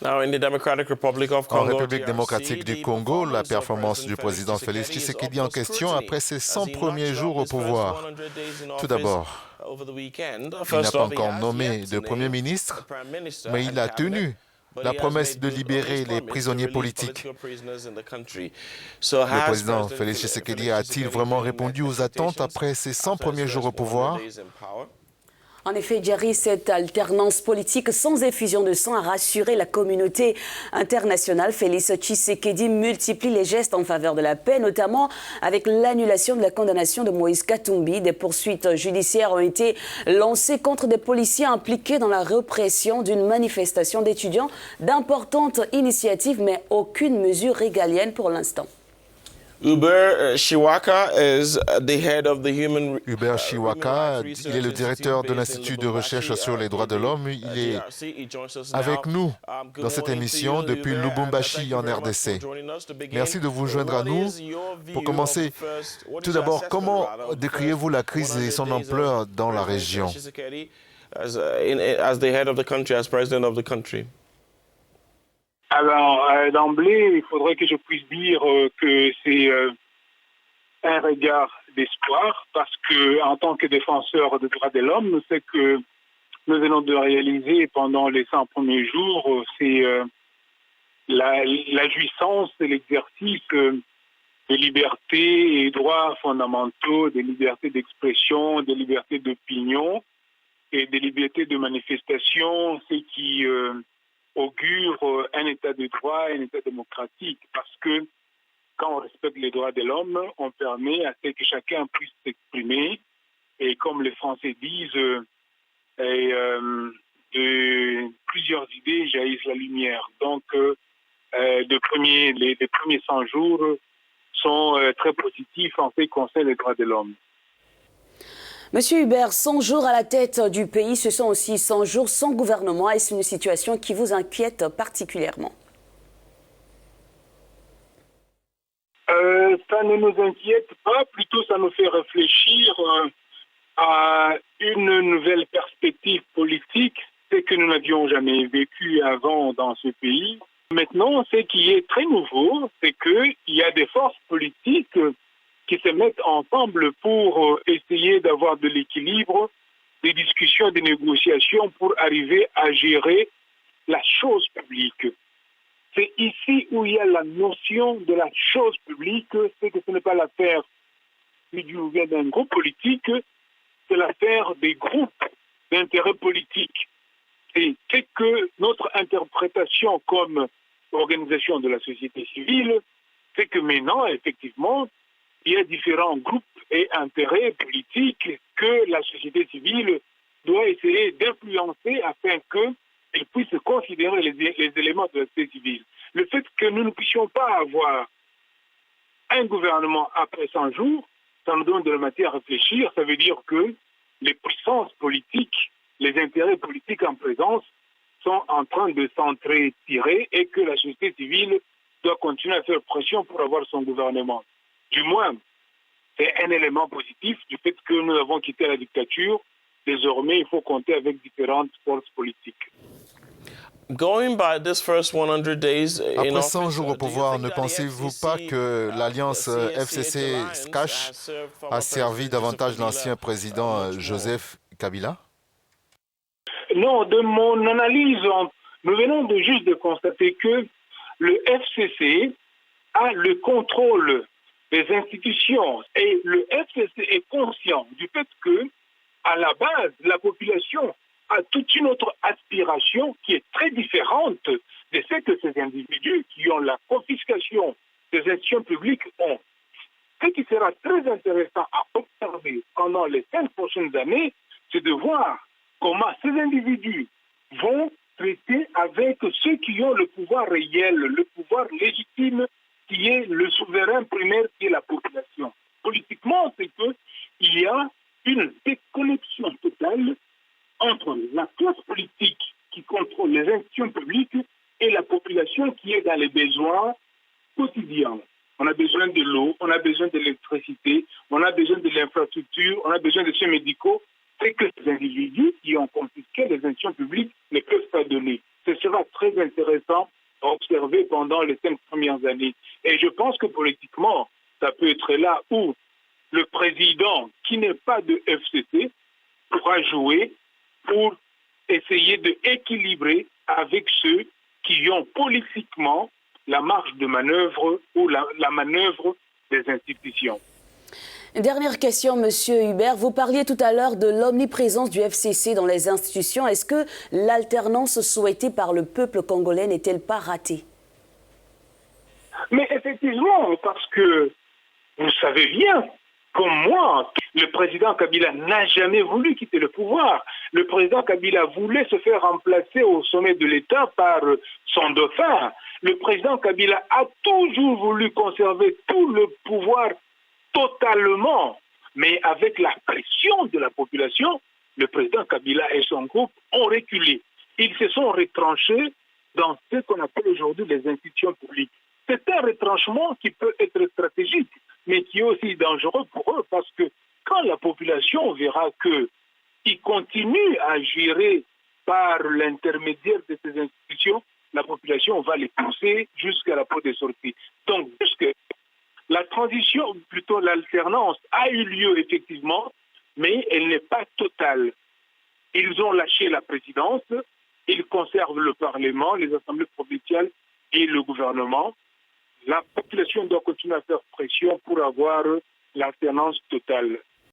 En République démocratique du Congo, la performance du président Félix Tshisekedi en question après ses 100 premiers jours au pouvoir. Tout d'abord, il n'a pas encore nommé de Premier ministre, mais il a tenu la promesse de libérer les prisonniers politiques. Le président Félix Tshisekedi a-t-il vraiment répondu aux attentes après ses 100 premiers jours au pouvoir? En effet, Jerry, cette alternance politique sans effusion de sang a rassuré la communauté internationale. Félix Tshisekedi multiplie les gestes en faveur de la paix, notamment avec l'annulation de la condamnation de Moïse Katumbi. Des poursuites judiciaires ont été lancées contre des policiers impliqués dans la répression d'une manifestation d'étudiants. D'importantes initiatives, mais aucune mesure régalienne pour l'instant. Hubert Chiwaka, il est le directeur de l'Institut de recherche sur les droits de l'homme. Il est avec nous dans cette émission depuis Lubumbashi en RDC. Merci de vous joindre à nous. Pour commencer, tout d'abord, comment décrivez-vous la crise et son ampleur dans la région? Alors, d'emblée, il faudrait que je puisse dire que c'est un regard d'espoir, parce que en tant que défenseur des droits de l'homme, ce que nous venons de réaliser pendant les 100 premiers jours, c'est la jouissance et l'exercice des libertés et droits fondamentaux, des libertés d'expression, des libertés d'opinion et des libertés de manifestation, ce qui augure un état de droit, un état démocratique, parce que quand on respecte les droits de l'homme, on permet à ce que chacun puisse s'exprimer, et comme les Français disent, de plusieurs idées jaillissent la lumière. Donc, les premiers 100 jours sont très positifs en ce qui concerne les droits de l'homme. Monsieur Hubert, 100 jours à la tête du pays, ce sont aussi 100 jours sans gouvernement. Est-ce une situation qui vous inquiète particulièrement? Ça ne nous inquiète pas, plutôt ça nous fait réfléchir à une nouvelle perspective politique, ce que nous n'avions jamais vécu avant dans ce pays. Maintenant, ce qui est très nouveau, c'est qu'il y a des forces politiques qui se mettent ensemble pour essayer d'avoir de l'équilibre, des discussions, des négociations pour arriver à gérer la chose publique. C'est ici où il y a la notion de la chose publique, c'est que ce n'est pas l'affaire d'un groupe politique, c'est l'affaire des groupes d'intérêt politique. Et c'est que notre interprétation comme organisation de la société civile, c'est que maintenant, effectivement, il y a différents groupes et intérêts politiques que la société civile doit essayer d'influencer afin qu'elle puisse considérer les éléments de la société civile. Le fait que nous ne puissions pas avoir un gouvernement après 100 jours, ça nous donne de la matière à réfléchir. Ça veut dire que les puissances politiques, les intérêts politiques en présence sont en train de s'entretirer et que la société civile doit continuer à faire pression pour avoir son gouvernement. Du moins, c'est un élément positif du fait que nous avons quitté la dictature. Désormais, il faut compter avec différentes forces politiques. Après 100 jours au pouvoir, ne pensez-vous pas que l'alliance FCC-SCASH a servi davantage l'ancien président Joseph Kabila? Non, de mon analyse, nous venons juste de constater que le FCC a le contrôle des institutions et le FCC est conscient du fait que, à la base, la population a toute une autre aspiration qui est très différente de ce que ces individus qui ont la confiscation des institutions publiques ont. Ce qui sera très intéressant à observer pendant les 5 prochaines années, c'est de voir comment ces individus vont traiter avec ceux qui ont le pouvoir réel, le pouvoir légitime, qui est le souverain primaire, qui est la population. Politiquement, c'est qu'il y a une déconnexion totale entre la classe politique qui contrôle les institutions publiques et la population qui est dans les besoins quotidiens. On a besoin de l'eau, on a besoin de l'électricité, on a besoin de l'infrastructure, on a besoin de soins médicaux. c'est que les individus qui ont confisqué les institutions publiques ne peuvent pas donner. Ce sera très intéressant à observer pendant les 5 premières années. Et je pense que politiquement, ça peut être là où le président, qui n'est pas de FCC, pourra jouer pour essayer d'équilibrer avec ceux qui ont politiquement la marge de manœuvre ou la manœuvre des institutions. Dernière question, Monsieur Hubert. Vous parliez tout à l'heure de l'omniprésence du FCC dans les institutions. Est-ce que l'alternance souhaitée par le peuple congolais n'est-elle pas ratée? Mais effectivement, parce que vous savez bien, comme moi, le président Kabila n'a jamais voulu quitter le pouvoir. Le président Kabila voulait se faire remplacer au sommet de l'État par son dauphin. Le président Kabila a toujours voulu conserver tout le pouvoir totalement, mais avec la pression de la population, le président Kabila et son groupe ont reculé. Ils se sont retranchés dans ce qu'on appelle aujourd'hui les institutions publiques. C'est un retranchement qui peut être stratégique, mais qui est aussi dangereux pour eux, parce que quand la population verra qu'ils continuent à gérer par l'intermédiaire de ces institutions, la population va les pousser jusqu'à la porte de sortie. Donc, puisque la transition, plutôt l'alternance, a eu lieu effectivement, mais elle n'est pas totale. Ils ont lâché la présidence, ils conservent le Parlement, les assemblées provinciales et le gouvernement. La population doit continuer à faire pression pour avoir l'alternance totale.